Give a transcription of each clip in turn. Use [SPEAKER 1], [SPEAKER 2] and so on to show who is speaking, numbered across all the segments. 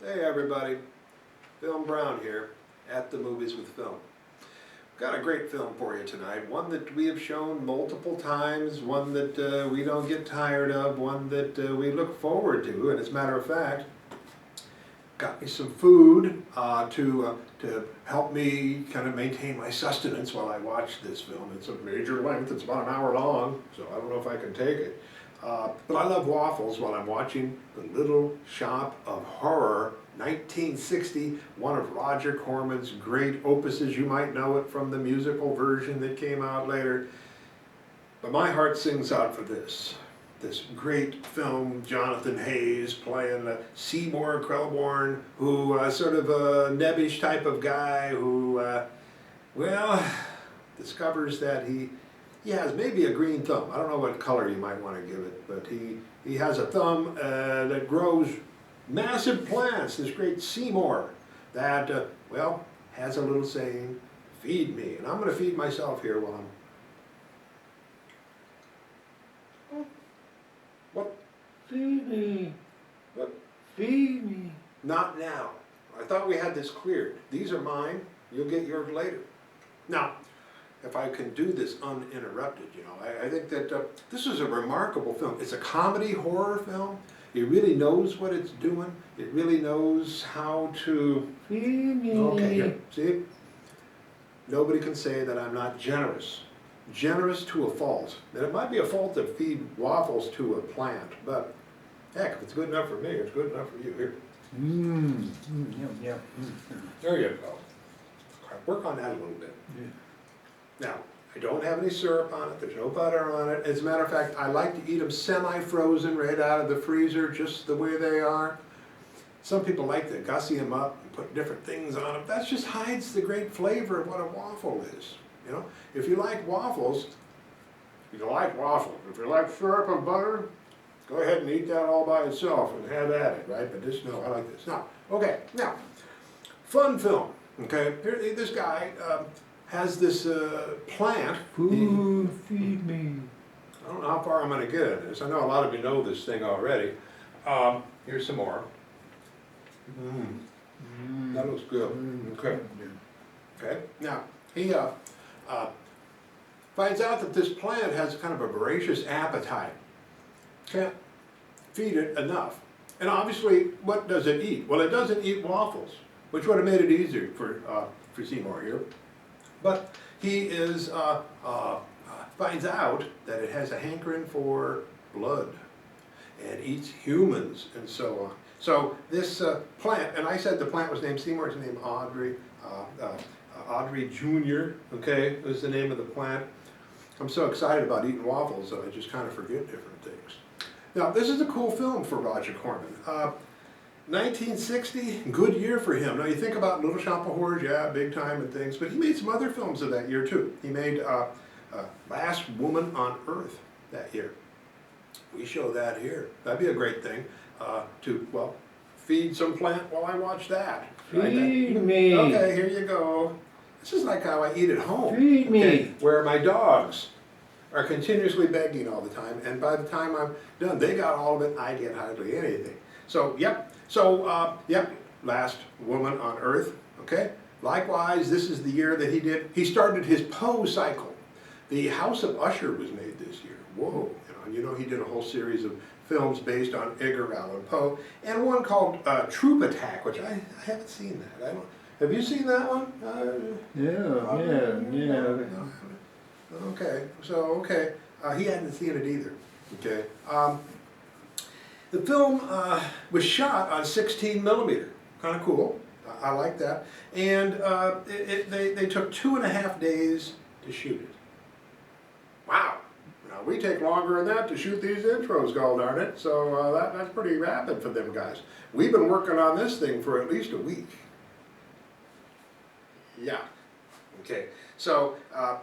[SPEAKER 1] Hey everybody, Film Brown here at the Movies with Film. Got a great film for you tonight, one that we have shown multiple times, one that we don't get tired of, one that we look forward to, and as a matter of fact, got me some food to help me kind of maintain my sustenance while I watch this film. It's a major length, it's about an hour long, so I don't know if I can take it. But I love Waffles while I'm watching The Little Shop of Horror, 1960, one of Roger Corman's great opuses. You might know it from the musical version that came out later. But my heart sings out for this great film. Jonathan Hayes playing Seymour Krelborn, who sort of a nebbish type of guy who, well, discovers that he has maybe a green thumb. I don't know what color you might want to give it, but he has a thumb that grows massive plants, this great Seymour that, well, has a little saying, feed me. And I'm going to feed myself here while I'm... What?
[SPEAKER 2] Feed me.
[SPEAKER 1] What?
[SPEAKER 2] Feed me.
[SPEAKER 1] Not now. I thought we had this cleared. These are mine. You'll get yours later. Now, if I can do this uninterrupted, you know, I think that this is a remarkable film. It's a comedy horror film. It really knows what it's doing. It really knows how to...
[SPEAKER 2] Feed me.
[SPEAKER 1] Okay, here, see? Nobody can say that I'm not generous. Generous to a fault. And it might be a fault to feed waffles to a plant, but heck, if it's good enough for me, it's good enough for you. Here.
[SPEAKER 2] Yeah.
[SPEAKER 1] There you go. Work on that a little bit.
[SPEAKER 2] Yeah.
[SPEAKER 1] Now, I don't have any syrup on it, there's no butter on it. As a matter of fact, I like to eat them semi-frozen right out of the freezer, just the way they are. Some people like to gussy them up and put different things on them. That just hides the great flavor of what a waffle is. You know, if you like waffles, if you like syrup and butter, go ahead and eat that all by itself and have at it, right? But this, no, I like this. Now, okay, now, fun film, okay? Here, this guy has this plant.
[SPEAKER 2] Food, feed me.
[SPEAKER 1] I don't know how far I'm going to get in this. I know a lot of you know this thing already. Here's some more. That looks good. Okay. Okay. Now, he finds out that this plant has kind of a voracious appetite. Can't feed it enough. And obviously, what does it eat? Well, it doesn't eat waffles, which would have made it easier for Seymour here. But he is finds out that it has a hankering for blood and eats humans and so on. So this plant, and I said the plant was named Seymour, it's named Audrey. Audrey Jr., okay, was the name of the plant. I'm so excited about eating waffles that I just kind of forget different things. Now, this is a cool film for Roger Corman. 1960, good year for him. Now, you think about Little Shop of Horrors, yeah, big time and things, but he made some other films of that year, too. He made Last Woman on Earth that year. We show that here. That'd be a great thing to, well, feed some plant while I watch that.
[SPEAKER 2] Feed me.
[SPEAKER 1] Okay, here you go. This is like how I eat at home.
[SPEAKER 2] Feed me.
[SPEAKER 1] Where my dogs are continuously begging all the time, and by the time I'm done, they got all of it, I get hardly anything. So, yep. So, yep, Last Woman on Earth, okay? Likewise, this is the year that he started his Poe cycle. The House of Usher was made this year. Whoa, you know he did a whole series of films based on Edgar Allan Poe, and one called Troop Attack, which I haven't seen that. Have you seen that one?
[SPEAKER 2] Yeah.
[SPEAKER 1] Okay, so, okay, he hadn't seen it either, okay. The film was shot on 16 millimeter, kind of cool, I like that, and they took 2.5 days to shoot it. Wow, now we take longer than that to shoot these intros, god darn it, so that's pretty rapid for them guys. We've been working on this thing for at least a week. Yeah. Okay, so,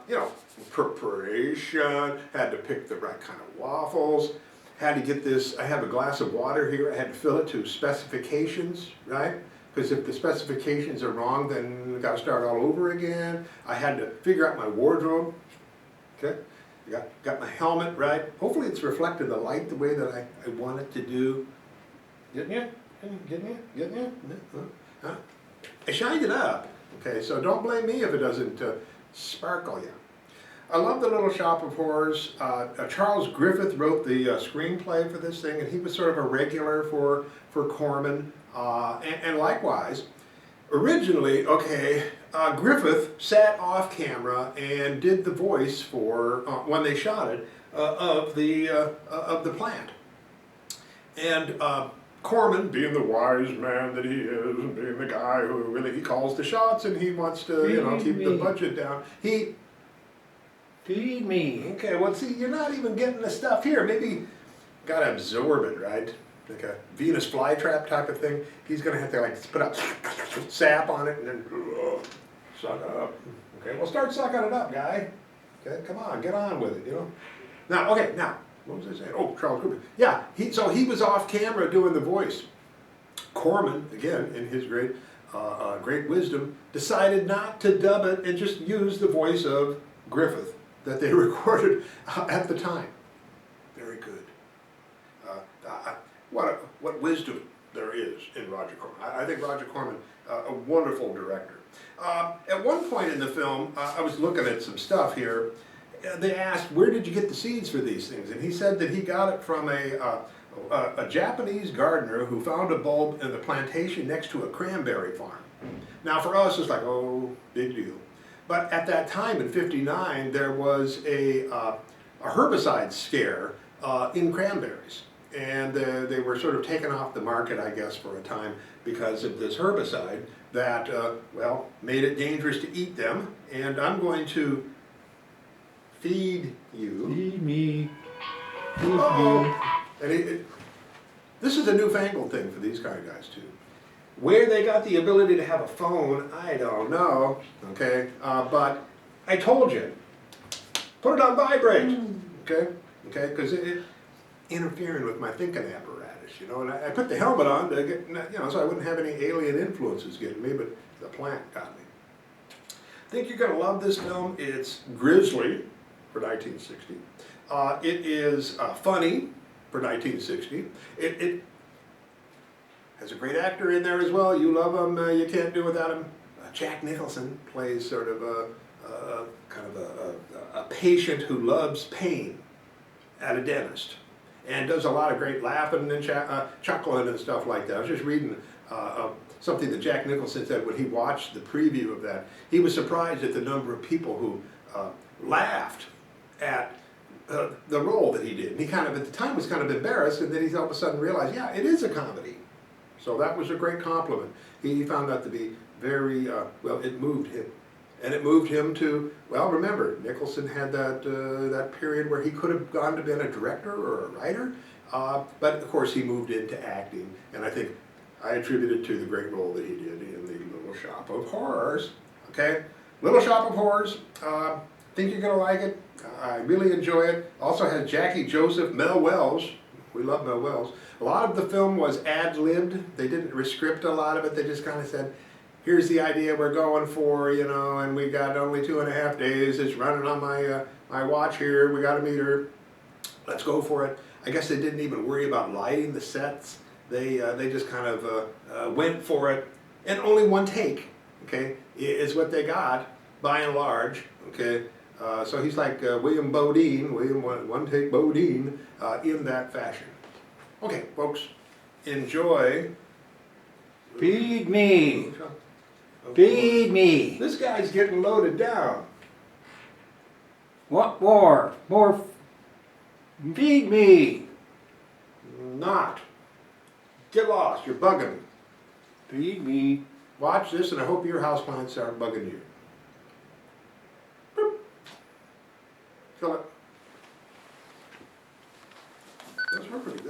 [SPEAKER 1] you know, preparation, had to pick the right kind of waffles, had to get this, I have a glass of water here, I had to fill it to specifications, right? Because if the specifications are wrong, then I got to start all over again. I had to figure out my wardrobe, okay? I got my helmet, right? Hopefully it's reflected the light the way that I want it to do. Didn't you? Getting you? Getting you? Huh? I shined it up. Okay, so don't blame me if it doesn't sparkle you. I love the Little Shop of Horrors. Charles Griffith wrote the screenplay for this thing, and he was sort of a regular for Corman. And likewise, originally, Griffith sat off camera and did the voice for when they shot it of the plant. And Corman, being the wise man that he is, and being the guy who really he calls the shots, and he wants to keep the budget down.
[SPEAKER 2] Feed me.
[SPEAKER 1] Okay, well, see, you're not even getting the stuff here. Maybe gotta absorb it, right? Like a Venus flytrap type of thing. He's gonna have to like put up sap on it and then suck it up. Okay, well, start sucking it up, guy. Okay, come on, get on with it, Now, what was I saying? Oh, Charles Cooper. Yeah, he was off camera doing the voice. Corman, again, in his great wisdom, decided not to dub it and just use the voice of Griffith that they recorded at the time. Very good. What wisdom there is in Roger Corman. I think Roger Corman, a wonderful director. At one point in the film, I was looking at some stuff here. They asked, where did you get the seeds for these things? And he said that he got it from a Japanese gardener who found a bulb in the plantation next to a cranberry farm. Now for us, it's like, oh, big deal. But at that time in '59, there was a herbicide scare in cranberries. And they were sort of taken off the market, I guess, for a time because of this herbicide that, made it dangerous to eat them. And I'm going to feed you.
[SPEAKER 2] Feed me. Feed
[SPEAKER 1] Uh-oh. And this is a newfangled thing for these kind of guys, too. Where they got the ability to have a phone, I don't know, okay? But I told you, put it on vibrate, okay? Because it interfering with my thinking apparatus, and I put the helmet on to get, so I wouldn't have any alien influences getting me, but the plant got me. I think you're gonna love this film. It's grisly for 1960. It is funny for 1960. It has a great actor in there as well. You love him, you can't do without him. Jack Nicholson plays sort of a patient who loves pain at a dentist. And does a lot of great laughing and chuckling and stuff like that. I was just reading something that Jack Nicholson said when he watched the preview of that. He was surprised at the number of people who laughed at the role that he did. And he kind of, at the time, was kind of embarrassed, and then he all of a sudden realized, yeah, it is a comedy. So that was a great compliment. He found that to be very, it moved him. And it moved him to, remember, Nicholson had that period where he could have gone to being a director or a writer, but of course he moved into acting, and I think I attribute it to the great role that he did in the Little Shop of Horrors. Okay, Little Shop of Horrors. Think you're gonna like it. I really enjoy it. Also has Jackie Joseph, Mel Wells. We love Mel Wells. A lot of the film was ad-libbed. They didn't rescript a lot of it. They just kind of said, here's the idea we're going for, and we got only 2.5 days. It's running on my watch here. We got to meet her. Let's go for it. I guess they didn't even worry about lighting the sets. They just kind of went for it. And only one take, okay, is what they got, by and large, okay. So he's like William Bodine, one take Bodine, in that fashion. Okay, folks, enjoy.
[SPEAKER 2] Feed me. Feed me.
[SPEAKER 1] This guy's getting loaded down.
[SPEAKER 2] What more? More. Feed me.
[SPEAKER 1] Not. Get lost, you're bugging me.
[SPEAKER 2] Feed me.
[SPEAKER 1] Watch this and I hope your houseplants aren't bugging you. Boop. Kill it. Those were pretty good.